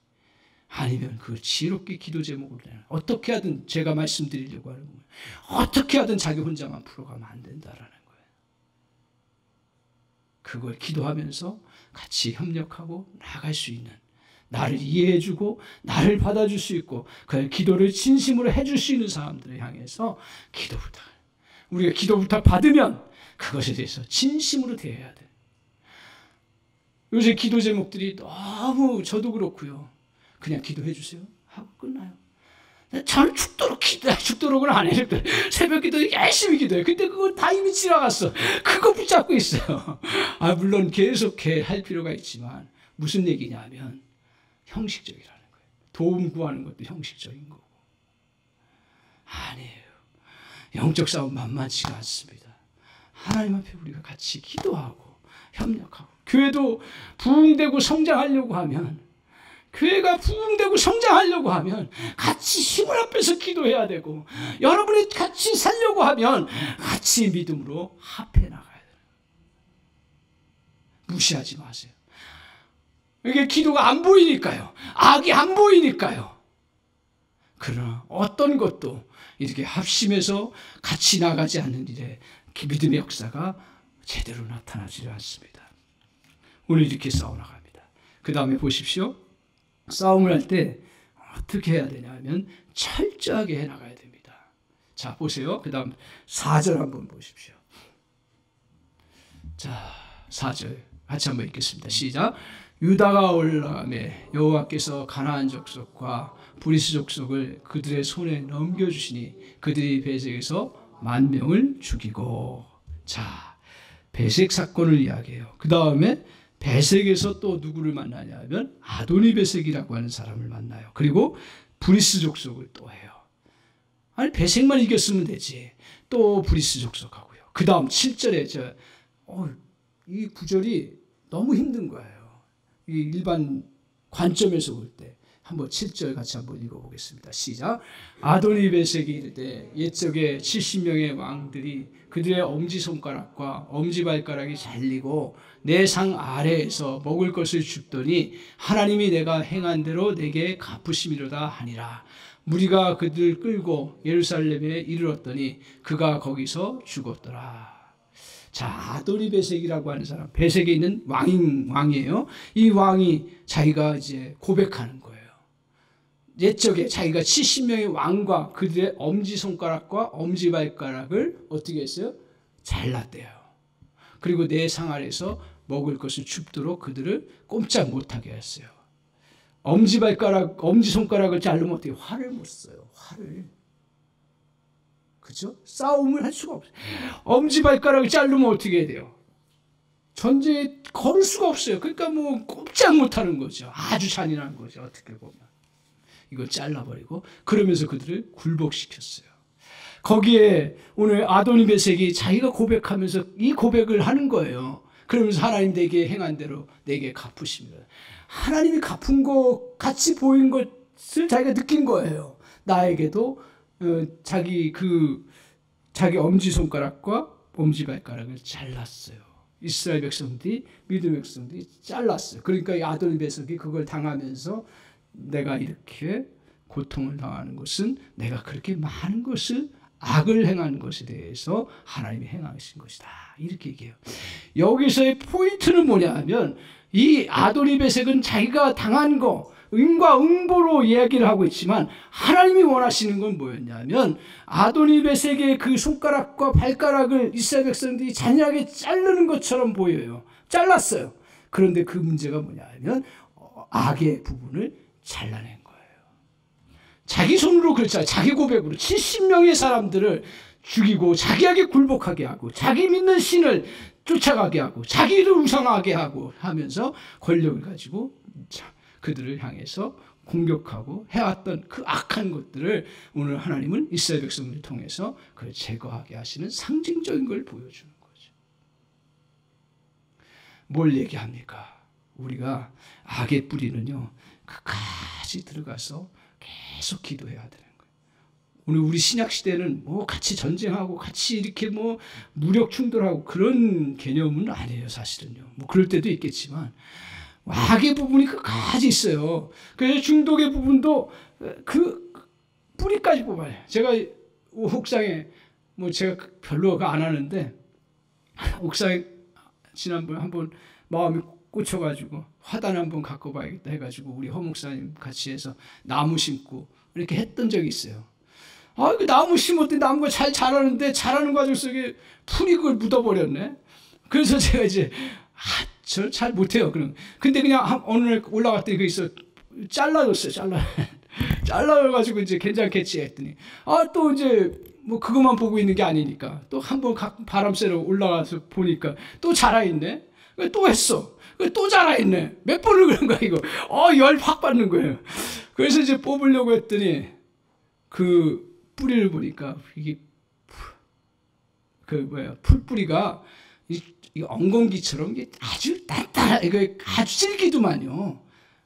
아니면 그 지혜롭게 기도 제목을 내는 어떻게 하든 제가 말씀드리려고 하는 거예요. 어떻게 하든 자기 혼자만 풀어가면 안 된다라는 거예요. 그걸 기도하면서 같이 협력하고 나갈 수 있는 나를 이해해주고 나를 받아줄 수 있고 그 기도를 진심으로 해줄 수 있는 사람들을 향해서 기도 부탁. 우리가 기도 부탁 받으면 그것에 대해서 진심으로 대해야 돼. 요새 기도 제목들이 너무 저도 그렇고요. 그냥 기도해 주세요 하고 끝나요. 저는 죽도록은 안 해요. 새벽 기도 열심히 기도해요. 근데 그거 다 이미 지나갔어. 그거 붙잡고 있어요. 물론 계속 할 필요가 있지만 무슨 얘기냐면 형식적이라는 거예요. 도움 구하는 것도 형식적인 거고. 아니에요. 영적 싸움 만만치가 않습니다. 하나님 앞에 우리가 같이 기도하고 협력하고 교회도 부흥되고 성장하려고 하면 교회가 부흥되고 성장하려고 하면 같이 힘을 합해서 기도해야 되고 여러분이 같이 살려고 하면 같이 믿음으로 합해 나가야 돼요. 무시하지 마세요. 이게 기도가 안 보이니까요. 악이 안 보이니까요. 그러나 어떤 것도 이렇게 합심해서 같이 나가지 않는 일에 믿음의 역사가 제대로 나타나지 않습니다. 오늘 이렇게 싸워나갑니다. 그 다음에 보십시오. 싸움을 할 때 어떻게 해야 되냐 하면 철저하게 해나가야 됩니다. 자, 보세요. 그 다음 4절 한번 보십시오. 자, 4절 같이 한번 읽겠습니다. 시작. 유다가 올라가매 여호와께서 가나안 족속과 브리스 족속을 그들의 손에 넘겨주시니 그들이 베색에서 10,000명을 죽이고 자, 베색 사건을 이야기해요. 그 다음에 베색에서 또 누구를 만나냐면 아도니 베색이라고 하는 사람을 만나요. 그리고 브리스 족속을 또 해요. 아니 베색만 이겼으면 되지. 또 브리스 족속하고요. 그 다음 7절에 이 구절이 너무 힘든 거예요. 이 일반 관점에서 볼 때. 한번 7절 같이 한번 읽어보겠습니다. 시작. 아도니 베색이 이르되 옛적에 70명의 왕들이 그들의 엄지손가락과 엄지발가락이 잘리고 내 상 아래에서 먹을 것을 줍더니 하나님이 내가 행한 대로 내게 갚으심이로다 하니라. 무리가 그들 끌고 예루살렘에 이르렀더니 그가 거기서 죽었더라. 자, 아도니 베색이라고 하는 사람, 베색에 있는 왕이에요. 이 왕이 자기가 이제 고백하는 거예요. 옛적에 자기가 70명의 왕과 그들의 엄지손가락과 엄지발가락을 어떻게 했어요? 잘랐대요. 그리고 내 상 아래에서 먹을 것을 줍도록 그들을 꼼짝 못하게 했어요. 엄지손가락을 자르면 어떻게 화를 못 써요. 화를. 그죠? 싸움을 할 수가 없어요. 엄지발가락을 자르면 어떻게 해야 돼요? 전쟁에 걸을 수가 없어요. 그러니까 뭐 꼼짝 못하는 거죠. 아주 잔인한 거죠. 어떻게 보면. 이걸 잘라버리고 그러면서 그들을 굴복시켰어요. 거기에 오늘 아도니 베색이 자기가 고백하면서 이 고백을 하는 거예요. 그러면서 하나님 내게 행한 대로 내게 갚으십니다. 하나님이 갚은 것 같이 보인 것을 자기가 느낀 거예요. 나에게도 자기 엄지손가락과 엄지발가락을 잘랐어요. 이스라엘 백성들이 믿음의 백성들이 잘랐어요. 그러니까 이 아도니 베색이 그걸 당하면서 내가 이렇게 고통을 당하는 것은 내가 그렇게 많은 것을 악을 행한 것에 대해서 하나님이 행하신 것이다. 이렇게 얘기해요. 여기서의 포인트는 뭐냐 하면 이 아도니 베색은 자기가 당한 거 응과 응보로 이야기를 하고 있지만 하나님이 원하시는 건 뭐였냐면 아도니 베색의 그 손가락과 발가락을 이스라엘 백성들이 잔인하게 자르는 것처럼 보여요. 잘랐어요. 그런데 그 문제가 뭐냐 하면 악의 부분을 잘라낸 거예요. 자기 손으로 그렇잖아요. 자기 고백으로 70명의 사람들을 죽이고 자기에게 굴복하게 하고 자기 믿는 신을 쫓아가게 하고 자기를 우상하게 하고 하면서 권력을 가지고 그들을 향해서 공격하고 해왔던 그 악한 것들을 오늘 하나님은 이스라엘 백성들을 통해서 그걸 제거하게 하시는 상징적인 걸 보여주는 거죠. 뭘 얘기합니까? 우리가 악의 뿌리는요. 끝까지 들어가서 계속 기도해야 되는 거예요. 오늘 우리 신약 시대는 뭐 같이 전쟁하고 같이 이렇게 뭐 무력 충돌하고 그런 개념은 아니에요, 사실은요. 뭐 그럴 때도 있겠지만 악의 부분이 끝까지 있어요. 그래서 중독의 부분도 그 뿌리까지 뽑아요. 제가 옥상에 뭐 제가 별로 안 하는데 옥상에 지난번에 한번 마음이 꽂혀가지고 화단 한번 갖고 봐야겠다 해가지고 우리 허 목사님 같이 해서 나무 심고 이렇게 했던 적이 있어요. 그 나무 심었더니 나무가 잘 자라는데 자라는 과정 속에 풀이 그걸 묻어버렸네. 그래서 제가 이제 저 잘 못해요. 근데 그냥 어느 날 올라갔더니 거기서 잘라줬어요. 잘라가지고 이제 괜찮겠지 했더니 또 이제 뭐 그것만 보고 있는 게 아니니까 또 한번 바람 쐬러 올라가서 보니까 또 자라있네. 또 했어. 또 자라있네. 몇 번을 그런 거야 이거. 열 확 받는 거예요. 그래서 이제 뽑으려고 했더니 그 뿌리를 보니까 이게 풀뿌리가 이 엉겅기처럼 아주 단단한 이거 아주 질기더만요.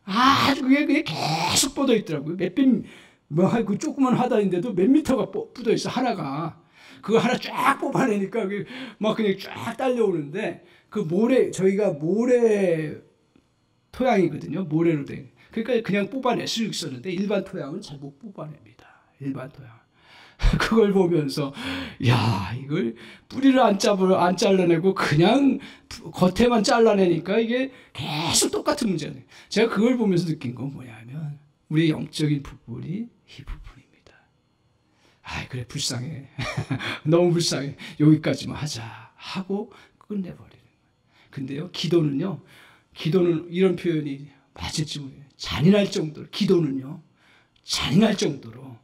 아주 그게 계속 뻗어 있더라고요. 그 조그만 화단인데도 몇 미터가 뻗어 있어 하나가. 그거 하나 쫙 뽑아내니까 막 그냥 쫙 딸려오는데 그 저희가 모래 토양이거든요. 모래로 된. 그러니까 그냥 뽑아낼 수 있었는데 일반 토양은 잘 못 뽑아냅니다. 일반 토양. 그걸 보면서 이걸 뿌리를 안 잘라내고 그냥 겉에만 잘라내니까 이게 계속 똑같은 문제네. 제가 그걸 보면서 느낀 건 뭐냐면 우리 영적인 부분이 이 부분입니다. 그래 불쌍해. 너무 불쌍해. 여기까지만 하자 하고 끝내버리는 거예요. 근데요 기도는 이런 표현이 맞을지 모르겠어요. 잔인할 정도로 기도는요 잔인할 정도로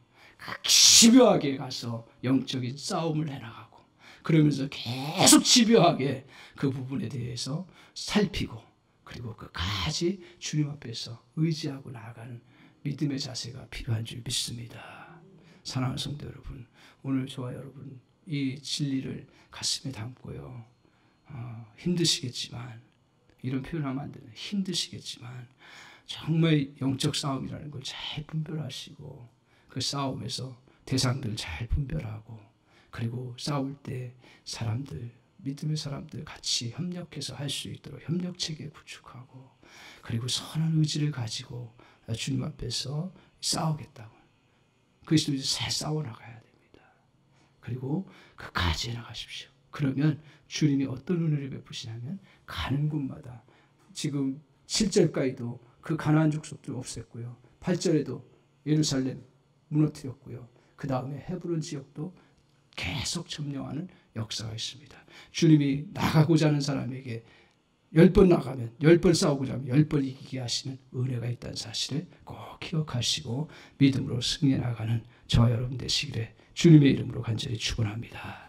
집요하게 가서 영적인 싸움을 해나가고 그러면서 계속 집요하게 그 부분에 대해서 살피고 그리고 끝까지 주님 앞에서 의지하고 나아가는 믿음의 자세가 필요한 줄 믿습니다. 사랑하는 성도 여러분, 오늘 저와 여러분 이 진리를 가슴에 담고요. 힘드시겠지만, 이런 표현하면 안 되는, 힘드시겠지만 정말 영적 싸움이라는 걸 잘 분별하시고 그 싸움에서 대상들 잘 분별하고 그리고 싸울 때 사람들, 믿음의 사람들 같이 협력해서 할 수 있도록 협력체계 구축하고 그리고 선한 의지를 가지고 주님 앞에서 싸우겠다고. 그리스도 이제 잘 싸워나가야 됩니다. 그리고 끝까지 해나가십시오. 그러면 주님이 어떤 은혜를 베푸시냐면 가는 곳마다 지금 7절까지도 그 가나안 족속도 없앴고요. 8절에도 예루살렘 무너뜨렸고요. 그 다음에 헤브론 지역도 계속 점령하는 역사가 있습니다. 주님이 나가고자 하는 사람에게 10번 나가면 10번 싸우고자 하면 10번 이기게 하시는 은혜가 있다는 사실을 꼭 기억하시고 믿음으로 승리해 나가는 저와 여러분 되시기를 주님의 이름으로 간절히 축원합니다.